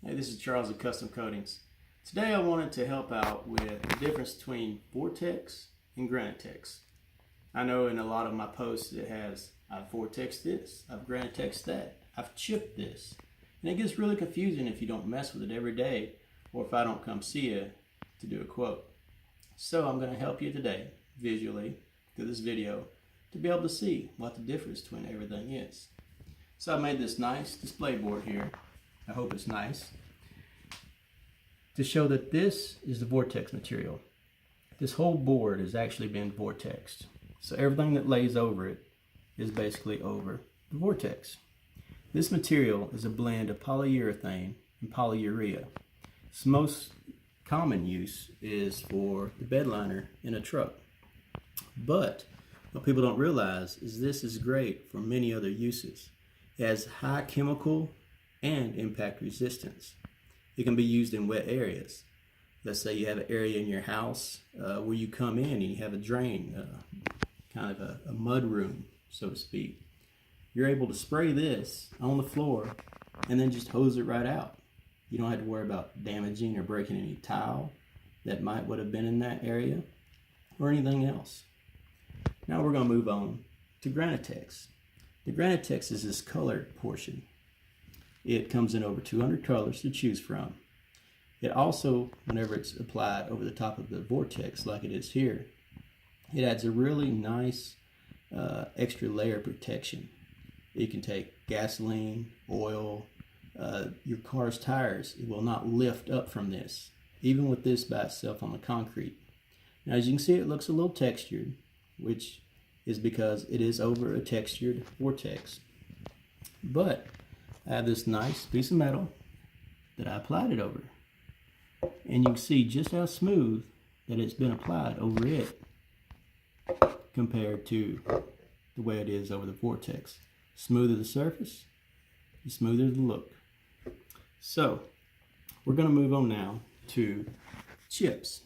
Hey, this is Charles of Custom Coatings. Today I wanted to help out with the difference between Vortex and Granitex. I know in a lot of my posts it has, I've Vortexed this, I've Granitexed that, I've chipped this. And it gets really confusing if you don't mess with it every day or if I don't come see you to do a quote. So I'm going to help you today, visually, through this video, to be able to see what the difference between everything is. So I made this nice display board here. I hope it's nice, to show that this is the Vortex material. This whole board has actually been Vortexed. So everything that lays over it is basically over the Vortex. This material is a blend of polyurethane and polyurea. Its most common use is for the bed liner in a truck. But what people don't realize is this is great for many other uses. It has high chemical and impact resistance. It can be used in wet areas. Let's say you have an area in your house where you come in and you have a drain, kind of a mud room, so to speak. You're able to spray this on the floor and then just hose it right out. You don't have to worry about damaging or breaking any tile that would have been in that area or anything else. Now we're going to move on to Granitex. The Granitex is this colored portion. It comes in over 200 colors to choose from. It also, whenever it's applied over the top of the Vortex like it is here, it adds a really nice extra layer of protection. You can take gasoline, oil, your car's tires. It will not lift up from this, even with this by itself on the concrete. Now as you can see, it looks a little textured, which is because it is over a textured Vortex. But I have this nice piece of metal that I applied it over. And you can see just how smooth that it's been applied over it compared to the way it is over the Vortex. Smoother the surface, the smoother the look. So we're going to move on now to chips.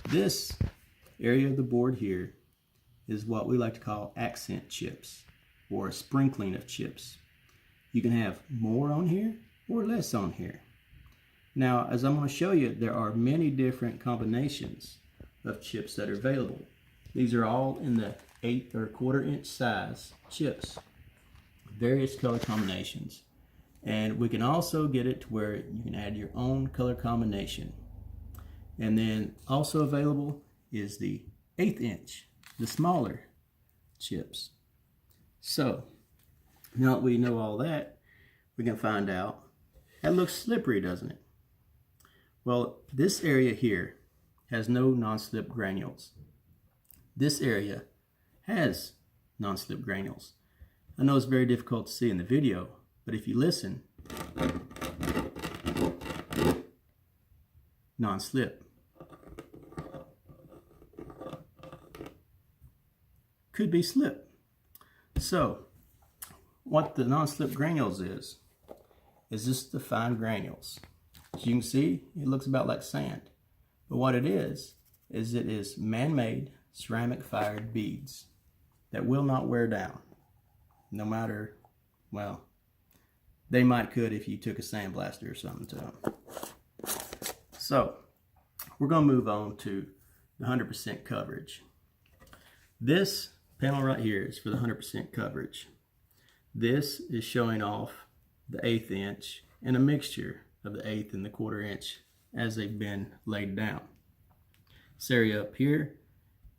This area of the board here is what we like to call accent chips, or a sprinkling of chips. You can have more on here or less on here. Now, as I'm going to show you, there are many different combinations of chips that are available. These are all in the 1/8 or 1/4 inch size chips, various color combinations. And we can also get it to where you can add your own color combination. And then also available is the 1/8 inch, the smaller chips. So now that we know all that, we can find out, that looks slippery, doesn't it? Well, this area here has no non-slip granules. This area has non-slip granules. I know it's very difficult to see in the video, but if you listen, non-slip. Could be slip. So what the non-slip granules is just the fine granules. As you can see, it looks about like sand. But what it is it is man-made ceramic fired beads that will not wear down. No matter, well, they might could if you took a sandblaster or something to them. So we're going to move on to the 100% coverage. This panel right here is for the 100% coverage. This is showing off the 1/8 inch and a mixture of the 1/8 and the 1/4 inch as they've been laid down. This area up here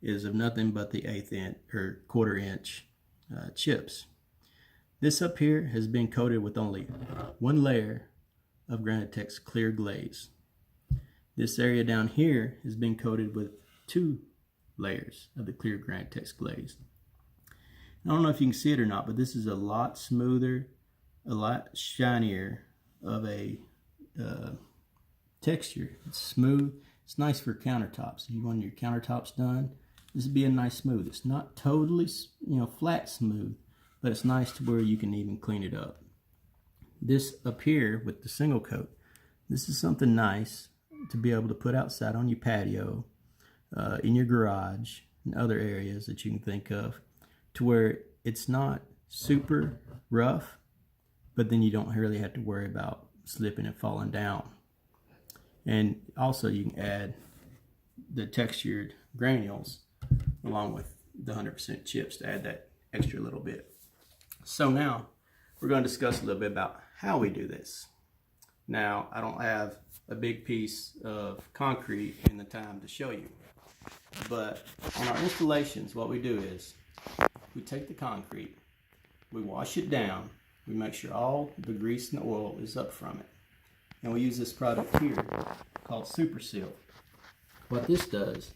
is of nothing but the 1/8 inch or 1/4 inch chips. This up here has been coated with only one layer of Granitex clear glaze. This area down here has been coated with 2 layers of the clear Granitex glaze. I don't know if you can see it or not, but this is a lot smoother, a lot shinier of a texture. It's smooth. It's nice for countertops. If you want your countertops done, this would be a nice smooth. It's not totally, flat smooth, but it's nice to where you can even clean it up. This up here with the single coat, this is something nice to be able to put outside on your patio, in your garage, and other areas that you can think of, to where it's not super rough, but then you don't really have to worry about slipping and falling down. And also you can add the textured granules along with the 100% chips to add that extra little bit. So now we're going to discuss a little bit about how we do this. Now, I don't have a big piece of concrete in the time to show you, but on our installations, what we do is we take the concrete, we wash it down, we make sure all the grease and the oil is up from it, and we use this product here called Super Seal. What this does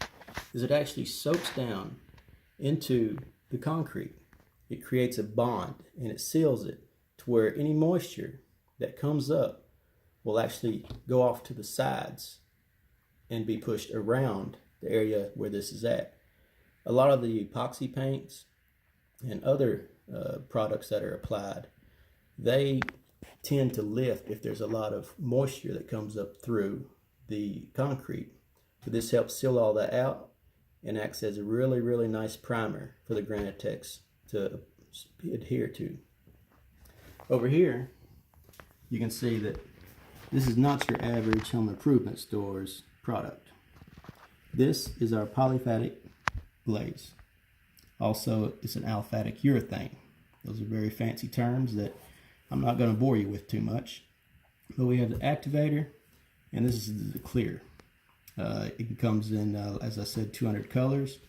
is it actually soaks down into the concrete. It creates a bond and it seals it to where any moisture that comes up will actually go off to the sides and be pushed around the area where this is at. A lot of the epoxy paints and other products that are applied, they tend to lift if there's a lot of moisture that comes up through the concrete. But this helps seal all that out and acts as a really, really nice primer for the Granitex to adhere to. Over here, you can see that this is not your average home improvement store's product. This is our polyphatic glaze. Also, it's an aliphatic urethane. Those are very fancy terms that I'm not going to bore you with too much. But we have the activator, and this is the clear. It comes in, as I said, 200 colors.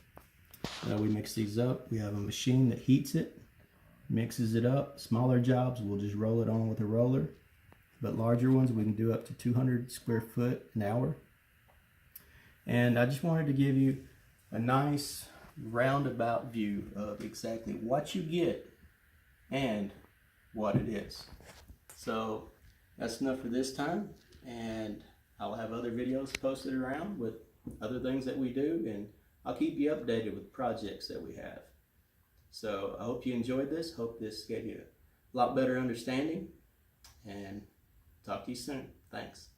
We mix these up. We have a machine that heats it, mixes it up. Smaller jobs, we'll just roll it on with a roller. But larger ones, we can do up to 200 square foot an hour. And I just wanted to give you a nice roundabout view of exactly what you get and what it is. So that's enough for this time, and I'll have other videos posted around with other things that we do, and I'll keep you updated with projects that we have. So I hope you enjoyed this. Hope this gave you a lot better understanding, and talk to you soon. Thanks.